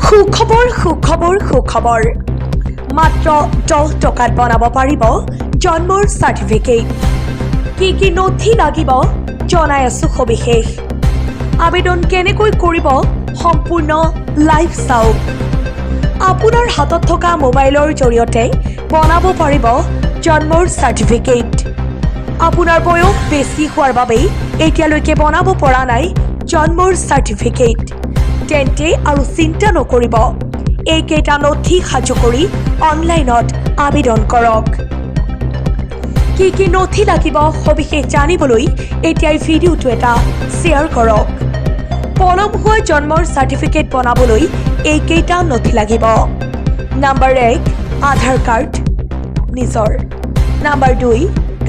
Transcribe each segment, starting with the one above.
সুখবৰ সুখবৰ সুখবৰ মাত্ৰ 10 টকাত বনাব পাৰিব জন্মৰ চাৰ্টিফিকেট কি নথি লাগিব জনাই আছো সবিশেষ আবেদন কেনেকৈ কৰিব সম্পূৰ্ণ লাইভ চাওক আপোনাৰ হাতত থকা মোবাইলৰ জৰিয়তে বনাব পাৰিব জন্মৰ চাৰ্টিফিকেট আপোনাৰ বয়স বেছি হোৱাৰ বাবে এতিয়ালৈকে বনাব পৰা নাই জন্মৰ চাৰ্টিফিকেট তেন্তে আৰু চিন্তা নকৰিব এইকেইটা নথি সাজু কৰি অনলাইনত আবেদন কৰক কি নথি লাগিব সবিশেষ জানিবলৈ এতিয়াই ভিডিঅ'টো এটা শ্বেয়াৰ কৰক পলম হোৱা জন্মৰ চাৰ্টিফিকেট বনাবলৈ এইকেইটা নথি লাগিব নাম্বাৰ 1 আধাৰ কাৰ্ড নিজৰ নাম্বাৰ 2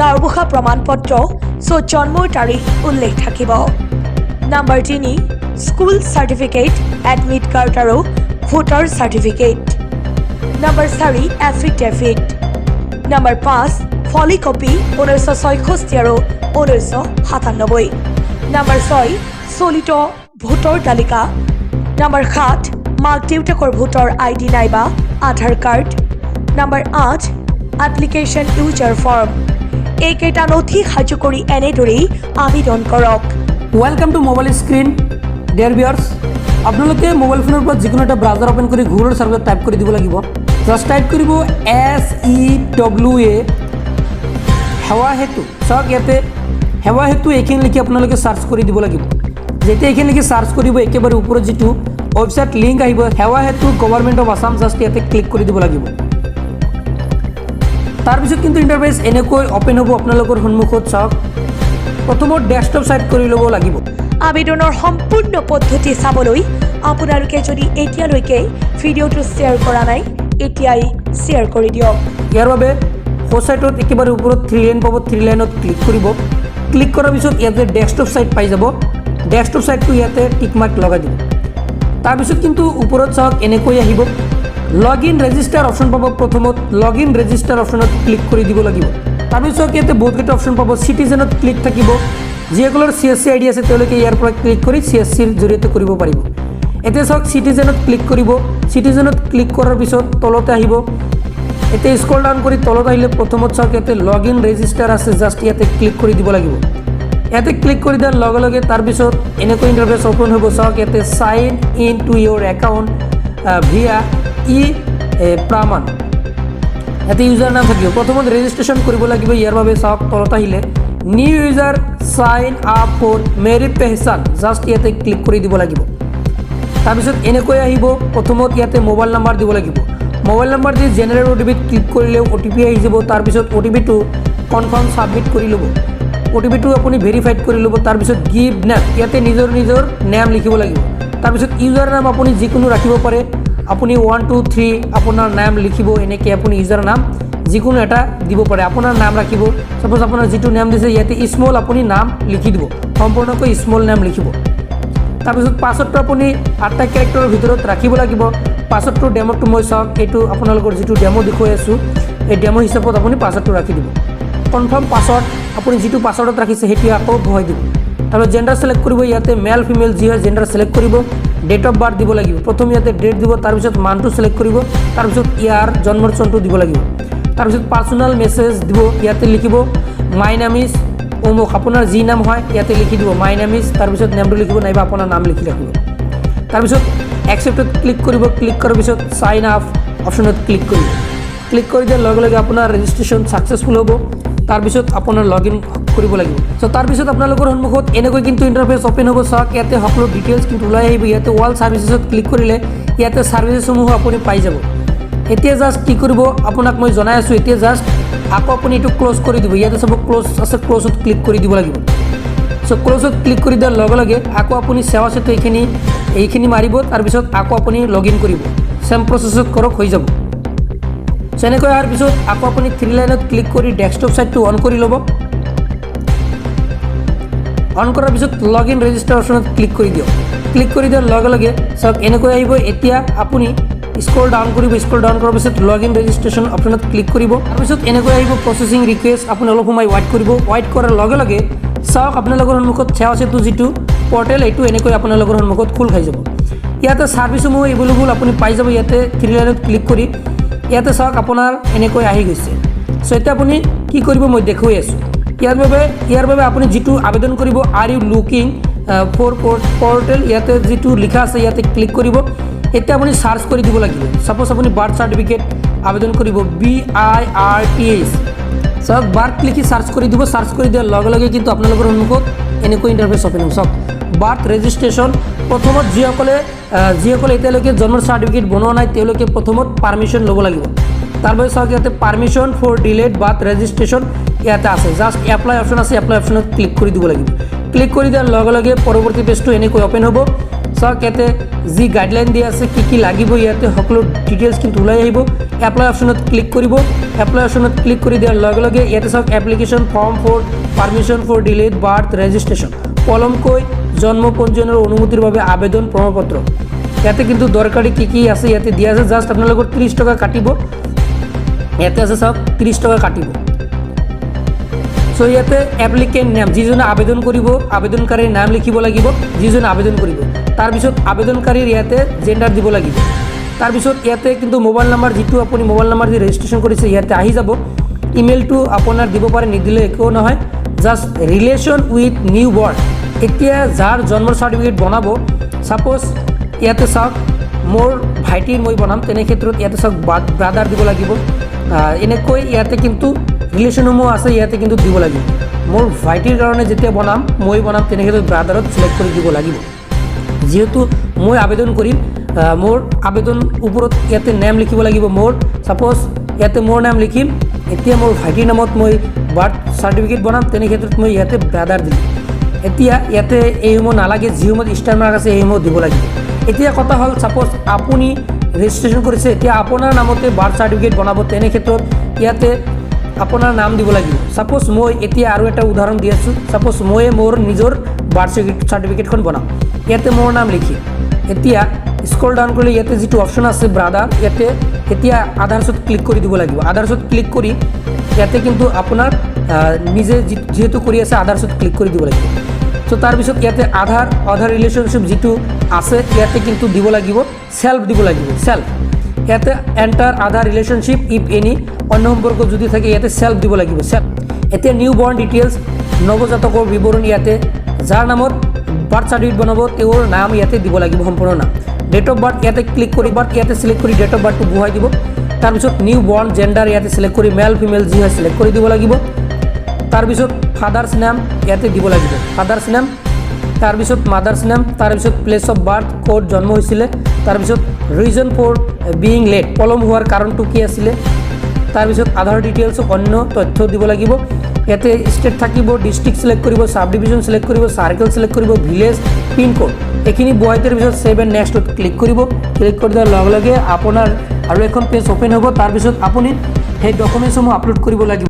গাঁওবুঢ়া প্ৰমাণপত্ৰ য'ত জন্মৰ তাৰিখ উল্লেখ থাকিব number 3 school certificate admit card আৰু voter certificate number 4 affidavit number 5 ফলিকপি 1966 আৰু 1997 নাম্বাৰ 6 চলিত ভোটৰ তালিকা নাম্বাৰ 7 মাক দেউতাকৰ ভোটৰ আইডি নাইবা Aadhaar card number 8 application user form এইকেইটা নথি সাজু কৰি এনেদৰেই আবেদন কৰক welcome to mobile screen dear viewers আপনাদের মোবাইল ফোনের উপর যে কোনো একটা ব্রাউজার ওপেন করে গুগল সার্চত টাইপ করে দিব লাগিব জাস্ট টাইপ করব SEWA হেৱা হেতু চাওক ইয়াতে হেৱা হেতু এইখিনি লিখি আপোনালোকে সাৰ্চ কৰে দিব লাগিব যেতিয়া এইখিনি লিখি সাৰ্চ কৰিব একেবাৰে ওপৰত যেটো ওয়েবসাইট লিংক আহিব হেৱা হেতু গভৰ্নমেন্ট অফ আসাম জাস্ট ইয়াতে ক্লিক কৰি দিব লাগিব তাৰপিছত কিন্তু ইন্টাৰফেস এনেকৈ ওপেন হ'ব আপোনালোকৰ সন্মুখত চাওক প্ৰথমত ডেস্কটপ সাইট কৰি ল'ব লাগিব আবেদনৰ সম্পূৰ্ণ পদ্ধতি চাবলৈ আপোনালোকে যদি এতিয়ালৈকে ভিডিঅ'টো শ্বেয়াৰ কৰা নাই এতিয়াই শ্বেয়াৰ কৰি দিয়ক ইয়াৰ বাবে হোসাইটত একেবাৰে ওপৰত 3 লাইন পাব 3 লাইনত ক্লিক কৰিব ক্লিক কৰাৰ পিছত ইয়াতে ডেস্কটপ সাইট পাই যাব ডেস্কটপ সাইটটো ইয়াতে টিক মাৰ্ক লগাই দিব তাৰপিছত কিন্তু ওপৰত চাওক এনেকৈ আহিব লগইন ৰেজিষ্টাৰ অপচন পাব প্ৰথমত লগইন ৰেজিষ্টাৰ অপচনত ক্লিক কৰি দিব লাগিব তাৰপিছত ইয়াতে বহুতকেইটা অপচন পাব সিটিজেনত ক্লিক থাকিব যিসকলৰ CSC আইডি আছে তেওঁলোকে ইয়াৰ পৰা ক্লিক কৰি CSC ৰ জৰিয়তে কৰিব পাৰিব এতিয়া চাওক সিটিজেনত ক্লিক কৰিব সিটিজেনত ক্লিক কৰাৰ পিছত তলতে আহিব এতিয়া স্ক্ৰল ডাউন কৰি তলত আহিলে প্ৰথমত চাওক ইয়াতে লগইন ৰেজিষ্টাৰ আছে জাস্ট ইয়াতে ক্লিক কৰি দিব লাগিব ইয়াতে ক্লিক কৰি দিয়াৰ লগে লগে তাৰপিছত এনেকৈ ইন্টাৰফেস ওপেন হ'ব চাওক ইয়াতে sign in to your account via প্ৰমাণ ইয়াতে ইউজাৰ নাম থাকিব প্ৰথমত ৰেজিষ্ট্ৰেশ্যন কৰিব লাগিব ইয়াৰ বাবে চাওক তলত আহিলে new user sign up for Meri Pehchaan just ইয়াতে ক্লিক কৰি দিব লাগিব তাৰপিছত এনেকৈ আহিব প্ৰথমত ইয়াতে মোবাইল নাম্বাৰ দিব লাগিব মোবাইল নাম্বাৰ দি জেনাৰেল OTP ক্লিক কৰিলে OTP আহি যাব তাৰপিছত OTP টো কনফাৰ্ম সাবমিট কৰি ল'ব OTP টো আপুনি ভেৰিফাইড কৰি ল'ব তাৰপিছত গিভ নেম ইয়াতে নিজৰ নেম লিখিব লাগিব তাৰপিছত ইউজাৰ নাম আপুনি যিকোনো ৰাখিব পাৰে আপুনি 1 2 3 আপোনাৰ নাম লিখিব এনেকৈ আপুনি ইউজাৰ নাম যিকোনো এটা দিব পাৰে আপোনাৰ নাম ৰাখিব সাপোজ আপোনাৰ যেটো নাম দিছে ইয়াতে স্মল আপুনি নাম লিখি দিব সম্পূৰ্ণকৈ স্মল নাম লিখিব তাৰপিছত পাছৱৰ্ডটো আপুনি 8টা ক্যাৰেক্টাৰৰ ভিতৰত ৰাখিব লাগিব পাছৱৰ্ডটো ডেমোটো মই চাওক এইটো আপোনালোকৰ যেটো ডেমো দেখুৱাই আছো এই ডেমো হিচাপত আপুনি পাছৱৰ্ডটো ৰাখি দিব কনফাৰ্ম পাছৱৰ্ড আপুনি যেটো পাছৱৰ্ডত ৰাখিছে হেতু আকৌ ভৰাই দিব তাৰপিছত জেন্ডাৰ সিলেক্ট কৰিব ইয়াতে মেল ফিমেল যি হয় জেন্ডাৰ সিলেক্ট কৰিব ডেট অফ বাৰ্থ দিব লাগিব প্ৰথম ইয়াতে ডেট দিব তাৰপিছত মান্থটো সিলেক্ট কৰিব তাৰপিছত ইয়াৰ জন্মৰ চনটো দিব লাগিব তাৰপিছত পাৰ্সোনাল মেছেজ দিব ইয়াতে লিখিব মাই নেম ইজ অমুক আপোনাৰ যি নাম হয় ইয়াতে লিখি দিব মাই নেম ইজ তাৰপিছত নেমটো লিখিব নাইবা আপোনাৰ নাম লিখি ৰাখিব তাৰপিছত একসেপ্টত ক্লিক কৰিব ক্লিক কৰাৰ পিছত সাইন আপ অপচনত ক্লিক কৰিব ক্লিক কৰি দিয়াৰ লগে লগে আপোনাৰ ৰেজিষ্ট্ৰেশ্যন সাকসেসফুল হ'ব তাৰপিছত আপোনাৰ লগইন কৰিব লাগিব সো তাৰপিছত আপোনালোকৰ সন্মুখত এনেকৈ কিন্তু ইন্টাৰফেস ওপেন হ'ব চাওক ইয়াতে সকলো ডিটেইলছ কিন্তু ওলাই আহিব ইয়াতে অল সাৰ্ভিসেছত ক্লিক কৰিলে ইয়াতে সাৰ্ভিসসমূহ আপুনি পাই যাব এতিয়া জাস্ট কি কৰিব আপোনাক মই জনাই আছো এতিয়া জাস্ট আকৌ আপুনি এটো ক্লোজ কৰি দিব ইয়াতে সব ক্লোজ আছে ক্লোজত ক্লিক কৰি দিব লাগিব সো ক্লোজত ক্লিক কৰি দিয়াৰ লগে লগে আকৌ আপুনি সেৱা সেতু এইখিনি মাৰিব তাৰ পিছত আকৌ আপুনি লগইন কৰিব সেম প্ৰসেছত কৰক হৈ যাব সেনেকৈ আৰু পিছত আকৌ আপুনি 3 লাইনত ক্লিক কৰি ডেস্কটপ সাইটটো অন কৰি ল'ব অন কৰাৰ পিছত লগইন ৰেজিষ্টাৰ অপচনত ক্লিক কৰি দিয়ক ক্লিক কৰি দিয়াৰ লগে লগে সব এনেকৈ আহিব এতিয়া আপুনি স্ক্ৰল ডাউন কৰাৰ পিছত লগইন ৰেজিষ্ট্ৰেশ্যন অপচনত ক্লিক কৰিব তাৰপিছত এনেকৈ আহিব প্ৰসেসিং ৰিকুৱেষ্ট আপুনি অলপ সময় ৱেইট কৰিব ৱেইট কৰাৰ লগে লগে চাওক আপোনালোকৰ সন্মুখত সেৱা সেতু যেটো পৰ্টেল এইটো এনেকৈ আপোনালোকৰ সন্মুখত খোল খাই যাব। ইয়াতে ছাৰ্ভিচসমূহ এভেইলেবল আপুনি পাই যাব। ইয়াতে 3 লাইনত ক্লিক কৰি ইয়াতে চাওক আপোনাৰ এনেকৈ আহি গৈছে। চ' এতিয়া আপুনি কি কৰিব মই দেখুৱাই আছোঁ। ইয়াৰ বাবে আপুনি যিটো আবেদন কৰিব are you looking for portal ইয়াতে যিটো লিখা আছে ইয়াতে ক্লিক কৰিব। এতিয়া আপুনি চাৰ্চ কৰি দিব লাগিব। ছাপ'জ আপুনি বাৰ্থ চাৰ্টিফিকেট আবেদন কৰিব BIRTH চাওক বাৰ্থ লিখি চাৰ্চ কৰি দিব। চাৰ্চ কৰি দিয়াৰ লগে লগে কিন্তু আপোনালোকৰ সন্মুখত এনেকৈ ইণ্টাৰফেচ অ'পেন হ'ব। চাওক বাৰ্থ ৰেজিষ্ট্ৰেশ্যন প্ৰথমত যিসকলে এতিয়ালৈকে জন্মৰ চাৰ্টিফিকেট বনোৱা নাই তেওঁলোকে প্ৰথমত পাৰ্মিশ্যন ল'ব লাগিব। তাৰবাবে চাওক ইয়াতে permission for delayed birth registration ইয়াতে আছে। জাষ্ট এপ্লাই অপশ্যন আছে, এপ্লাই অপশ্যনত ক্লিক কৰি দিব লাগিব। ক্লিক কৰি দিয়াৰ লগে লগে পৰৱৰ্তী পেজটো এনেকৈ অ'পেন হ'ব। চাওক ইয়াতে যি গাইডলাইন দিয়া আছে কি লাগিব ইয়াতে সকলো ডিটেইলছ কিন্তু ওলাই আহিব। এপ্লাই অপশ্যনত ক্লিক কৰিব। এপ্লাই অপশ্যনত ক্লিক কৰি দিয়াৰ লগে লগে ইয়াতে চাওক application form for permission for delayed birth registration পলমকৈ জন্ম পঞ্জীয়নৰ অনুমতিৰ বাবে আবেদন প্ৰমাণপত্ৰ ইয়াতে কিন্তু দৰকাৰী কি আছে ইয়াতে দিয়া আছে। জাষ্ট আপোনালোকৰ 30 টকা কাটিব। ইয়াতে আছে চাওক 30 টকা কাটিব। চ' ইয়াতে এপ্লিকেণ্ট নেম যিজনে আবেদন কৰিব আবেদনকাৰীৰ নাম লিখিব লাগিব যিজনে আবেদন কৰিব। তাৰপিছত আবেদনকাৰীৰ ইয়াতে জেণ্ডাৰ দিব লাগিব। তাৰপিছত ইয়াতে কিন্তু মোবাইল নাম্বাৰ যিটো আপুনি মোবাইল নাম্বাৰ দি ৰেজিষ্ট্ৰেশ্যন কৰিছে ইয়াতে আহি যাব। ইমেইলটো আপোনাৰ দিব পাৰে, নিদিলে একো নহয়। জাষ্ট ৰিলেশ্যন উইথ নিউ বৰ্ণ এতিয়া যাৰ জন্মৰ চাৰ্টিফিকেট বনাব ছাপ'জ ইয়াতে চাওক মোৰ ভাইটিৰ মই বনাম তেনে ক্ষেত্ৰত ইয়াতে চাওক ব্ৰাদাৰ দিব লাগিব। এনেকৈ ইয়াতে কিন্তু ৰিলেশ্যনসমূহ আছে ইয়াতে কিন্তু দিব লাগিব। মোৰ ভাইটিৰ কাৰণে যেতিয়া মই বনাম তেনে ক্ষেত্ৰত ব্ৰাদাৰত চিলেক্ট কৰি দিব লাগিব। যিহেতু মই আবেদন কৰিম মোৰ আবেদন ওপৰত ইয়াতে নেম লিখিব লাগিব মোৰ। ছাপ'জ ইয়াতে মোৰ নাম লিখিম। এতিয়া মোৰ ভাইটিৰ নামত মই বাৰ্থ চাৰ্টিফিকেট বনাম তেনে ক্ষেত্ৰত মই ইয়াতে ব্ৰাদাৰ দিম। এতিয়া ইয়াতে এইসমূহ নালাগে, যিসমূহত ষ্টাৰ মাৰ্ক আছে এইসমূহ দিব লাগিব। এতিয়া কথা হ'ল ছাপ'জ আপুনি ৰেজিষ্ট্ৰেশ্যন কৰিছে এতিয়া আপোনাৰ নামতে বাৰ্থ চাৰ্টিফিকেট বনাব তেনে ক্ষেত্ৰত ইয়াতে আপোনাৰ নাম দিব লাগিব। ছাপ'জ মই এতিয়া আৰু এটা উদাহৰণ দি আছোঁ। ছাপ'জ মই মোৰ নিজৰ বাৰ্থ চাৰ্টিফিকেটখন বনাম ইয়াতে মোৰ নাম লিখি এতিয়া স্ক্ৰল ডাউন কৰিলে ইয়াতে যিটো অপশ্যন আছে ব্ৰাদাৰ ইয়াতে এতিয়া আধাৰছত ক্লিক কৰি দিব লাগিব। আধাৰছত ক্লিক কৰি ইয়াতে কিন্তু আপোনাৰ নিজে যিহেতু কৰি আছে আধাৰছত ক্লিক কৰি দিব লাগিব। চ' তাৰপিছত ইয়াতে আধাৰ ৰিলেশ্যনশ্বিপ যিটো আছে ইয়াতে কিন্তু দিব লাগিব চেল্ফ দিব লাগিব। চেল্ফ ইয়াতে enter Aadhaar relationship if any অন্য সম্পৰ্ক যদি থাকে ইয়াতে চেল্ফ দিব লাগিব। চেল্ফ এতিয়া নিউ বৰ্ণ ডিটেইলছ নৱজাতকৰ বিৱৰণ ইয়াতে যাৰ নামত বাৰ্থ চাৰ্টিফিকেট বনাব তেওঁৰ নাম ইয়াতে দিব লাগিব সম্পূৰ্ণ নাম। ডেট অফ বাৰ্থ ইয়াতে ক্লিক কৰি ইয়াতে চিলেক্ট কৰি ডেট অফ বাৰ্থটো বহাই দিব। তাৰপিছত নিউ বৰ্ণ জেণ্ডাৰ ইয়াতে চিলেক্ট কৰি মেল ফিমেল যি হয় চিলেক্ট কৰি দিব লাগিব। তাৰপিছত ফাদাৰ্ছ নেম ইয়াতে দিব লাগিব ফাদাৰ্ছ নেম। তাৰপিছত মাদাৰ্ছ নেম। তাৰপিছত প্লেচ অফ বাৰ্থ ক'ত জন্ম হৈছিলে। তাৰপিছত ৰিজন ফৰ বিং লেট পলম হোৱাৰ কাৰণটো কি আছিলে। তাৰপিছত আধাৰ ডিটেইলছ অন্য তথ্য দিব লাগিব। ইয়াতে ষ্টেট থাকিব, ডিষ্ট্ৰিক্ট চিলেক্ট কৰিব, চাব ডিভিজন চিলেক্ট কৰিব, চাৰ্কেল চিলেক্ট কৰিব, ভিলেজ পিনক'ড এইখিনি বহাই দিয়াৰ পিছত ছেভ এণ্ড নেক্সটত ক্লিক কৰিব। ক্লিক কৰি দিয়াৰ লগে লগে আপোনাৰ আৰু এখন পেজ অ'পেন হ'ব। তাৰপিছত আপুনি সেই ডকুমেণ্টছসমূহ আপলোড কৰিব লাগিব।